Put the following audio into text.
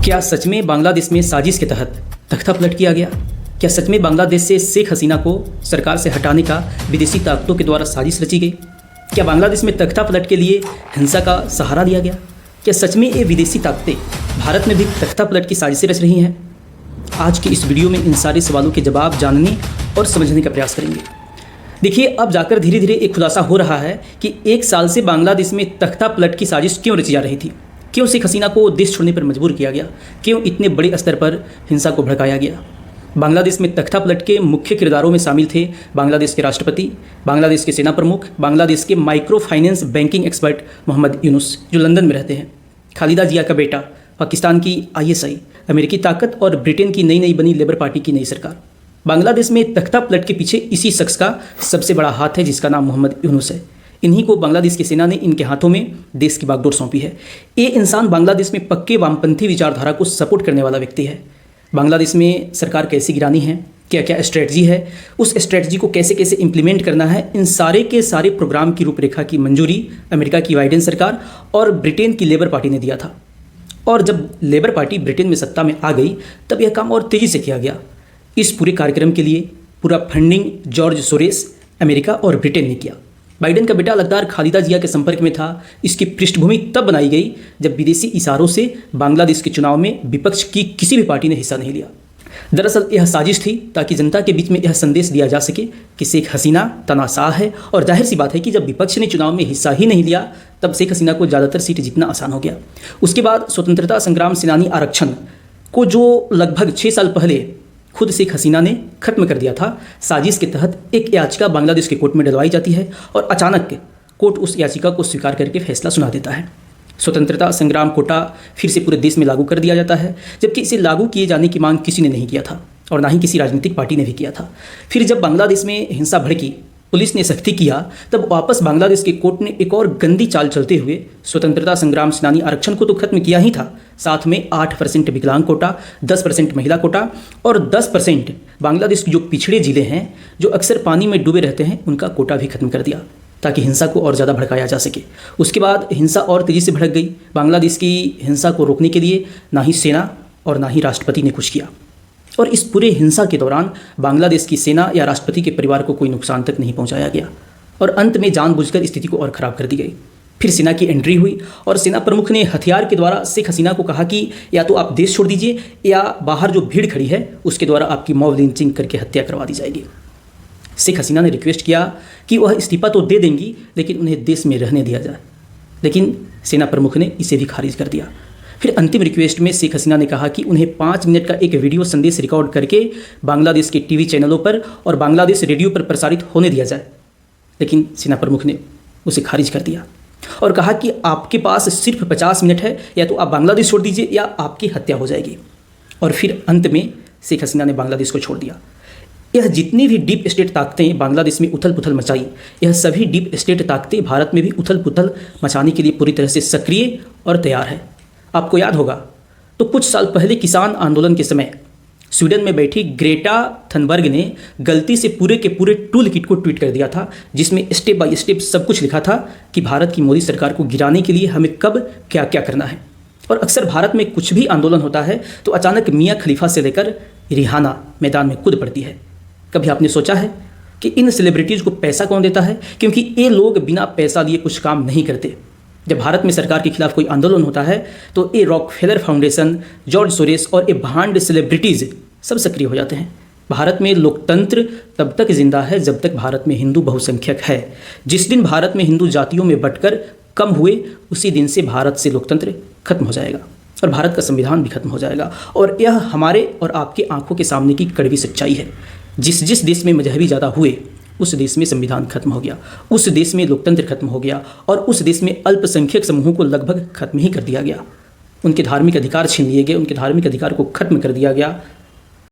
क्या सच में बांग्लादेश में साजिश के तहत तख्ता पलट किया गया? क्या सच में बांग्लादेश से शेख हसीना को सरकार से हटाने का विदेशी ताकतों के द्वारा साजिश रची गई? क्या बांग्लादेश में तख्ता पलट के लिए हिंसा का सहारा दिया गया? क्या सच में ये विदेशी ताकतें भारत में भी तख्ता पलट की साजिशें रच रही हैं? आज की इस वीडियो में इन सारे सवालों के जवाब जानने और समझने का प्रयास करेंगे। देखिए, अब जाकर धीरे धीरे एक खुलासा हो रहा है कि एक साल से बांग्लादेश में तख्ता पलट की साजिश क्यों रची जा रही थी, क्यों शेख हसीना को देश छोड़ने पर मजबूर किया गया, क्यों इतने बड़े स्तर पर हिंसा को भड़काया गया। बांग्लादेश में तख्ता पलट के मुख्य किरदारों में शामिल थे बांग्लादेश के राष्ट्रपति, बांग्लादेश के सेना प्रमुख, बांग्लादेश के micro finance banking expert Mohammad Yunus जो लंदन में रहते हैं, खालिदा जिया का बेटा, पाकिस्तान की ISI, अमेरिकी ताकत और ब्रिटेन की नई बनी लेबर पार्टी की नई सरकार। बांग्लादेश में तख्ता पलट के पीछे इसी शख्स का सबसे बड़ा हाथ है जिसका नाम मोहम्मद यूनुस है। इन्हीं को बांग्लादेश की सेना ने इनके हाथों में देश की बागडोर सौंपी है। ये इंसान बांग्लादेश में पक्के वामपंथी विचारधारा को सपोर्ट करने वाला व्यक्ति है। बांग्लादेश में सरकार कैसी गिरानी है, क्या क्या स्ट्रेटजी है, उस स्ट्रेटजी को कैसे कैसे इंप्लीमेंट करना है, इन सारे के सारे प्रोग्राम की रूपरेखा की मंजूरी अमेरिका की बाइडेन सरकार और ब्रिटेन की लेबर पार्टी ने दिया था। और जब लेबर पार्टी ब्रिटेन में सत्ता में आ गई तब यह काम और तेज़ी से किया गया। इस पूरे कार्यक्रम के लिए पूरा फंडिंग जॉर्ज सोरेस, अमेरिका और ब्रिटेन ने किया। बाइडेन का बेटा लगातार खालिदा जिया के संपर्क में था। इसकी पृष्ठभूमि तब बनाई गई जब विदेशी इशारों से बांग्लादेश के चुनाव में विपक्ष की किसी भी पार्टी ने हिस्सा नहीं लिया। दरअसल यह साजिश थी ताकि जनता के बीच में यह संदेश दिया जा सके कि शेख हसीना तनाशाह है, और जाहिर सी बात है कि जब विपक्ष ने चुनाव में हिस्सा ही नहीं लिया तब शेख हसीना को ज़्यादातर सीट जीतना आसान हो गया। उसके बाद स्वतंत्रता संग्राम सेनानी आरक्षण को जो लगभग 6 साल पहले खुद शेख हसीना ने खत्म कर दिया था, साजिश के तहत एक याचिका बांग्लादेश के कोर्ट में डलवाई जाती है और अचानक कोर्ट उस याचिका को स्वीकार करके फैसला सुना देता है। स्वतंत्रता संग्राम कोटा फिर से पूरे देश में लागू कर दिया जाता है, जबकि इसे लागू किए जाने की मांग किसी ने नहीं किया था और ना ही किसी राजनीतिक पार्टी ने भी किया था। फिर जब बांग्लादेश में हिंसा भड़की, पुलिस ने सख्ती किया, तब वापस बांग्लादेश के कोर्ट ने एक और गंदी चाल चलते हुए स्वतंत्रता संग्राम सेनानी आरक्षण को तो खत्म किया ही था, साथ में 8% विकलांग कोटा, 10% महिला कोटा और 10% बांग्लादेश के जो पिछड़े जिले हैं जो अक्सर पानी में डूबे रहते हैं उनका कोटा भी खत्म कर दिया ताकि हिंसा को और ज़्यादा भड़काया जा सके। उसके बाद हिंसा और तेज़ी से भड़क गई। बांग्लादेश की हिंसा को रोकने के लिए ना ही सेना और ना ही राष्ट्रपति ने कुछ किया, और इस पूरे हिंसा के दौरान बांग्लादेश की सेना या राष्ट्रपति के परिवार को कोई नुकसान तक नहीं पहुंचाया गया और अंत में जानबूझकर स्थिति को और ख़राब कर दी गई। फिर सेना की एंट्री हुई और सेना प्रमुख ने हथियार के द्वारा शेख हसीना को कहा कि या तो आप देश छोड़ दीजिए या बाहर जो भीड़ खड़ी है उसके द्वारा आपकी मॉब लिंचिंग करके हत्या करवा दी जाएगी। शेख हसीना ने रिक्वेस्ट किया कि वह इस्तीफा तो दे देंगी लेकिन उन्हें देश में रहने दिया जाए, लेकिन सेना प्रमुख ने इसे भी खारिज कर दिया। फिर अंतिम रिक्वेस्ट में शेख हसीना ने कहा कि उन्हें 5 मिनट का एक वीडियो संदेश रिकॉर्ड करके बांग्लादेश के टीवी चैनलों पर और बांग्लादेश रेडियो पर प्रसारित होने दिया जाए, लेकिन सेना प्रमुख ने उसे खारिज कर दिया और कहा कि आपके पास सिर्फ 50 मिनट है, या तो आप बांग्लादेश छोड़ दीजिए या आपकी हत्या हो जाएगी। और फिर अंत में शेख हसीना ने बांग्लादेश को छोड़ दिया। यह जितनी भी डीप स्टेट ताकतें बांग्लादेश में उथल पुथल मचाई, यह सभी डीप स्टेट ताकतें भारत में भी उथल पुथल मचाने के लिए पूरी तरह से सक्रिय और तैयार है। आपको याद होगा तो कुछ साल पहले किसान आंदोलन के समय स्वीडन में बैठी ग्रेटा थनबर्ग ने गलती से पूरे के पूरे टूल किट को ट्वीट कर दिया था, जिसमें स्टेप बाय स्टेप सब कुछ लिखा था कि भारत की मोदी सरकार को गिराने के लिए हमें कब क्या क्या करना है। और अक्सर भारत में कुछ भी आंदोलन होता है तो अचानक मियाँ खलीफा से लेकर रिहाना मैदान में कूद पड़ती है। कभी आपने सोचा है कि इन सेलिब्रिटीज़ को पैसा कौन देता है? क्योंकि ये लोग बिना पैसा लिए कुछ काम नहीं करते। जब भारत में सरकार के खिलाफ कोई आंदोलन होता है तो ये रॉकफेलर फाउंडेशन, जॉर्ज सोरेस और ये भांड सेलिब्रिटीज़ सब सक्रिय हो जाते हैं। भारत में लोकतंत्र तब तक जिंदा है जब तक भारत में हिंदू बहुसंख्यक है। जिस दिन भारत में हिंदू जातियों में बंटकर कम हुए उसी दिन से भारत से लोकतंत्र खत्म हो जाएगा और भारत का संविधान भी खत्म हो जाएगा। और यह हमारे और आपके आंखों के सामने की कड़वी सच्चाई है। जिस जिस देश में मजहबी ज़्यादा हुए उस देश में संविधान खत्म हो गया, उस देश में लोकतंत्र खत्म हो गया और उस देश में अल्पसंख्यक समूहों को लगभग खत्म ही कर दिया गया। उनके धार्मिक अधिकार छीन लिए गए, उनके धार्मिक अधिकार को खत्म कर दिया गया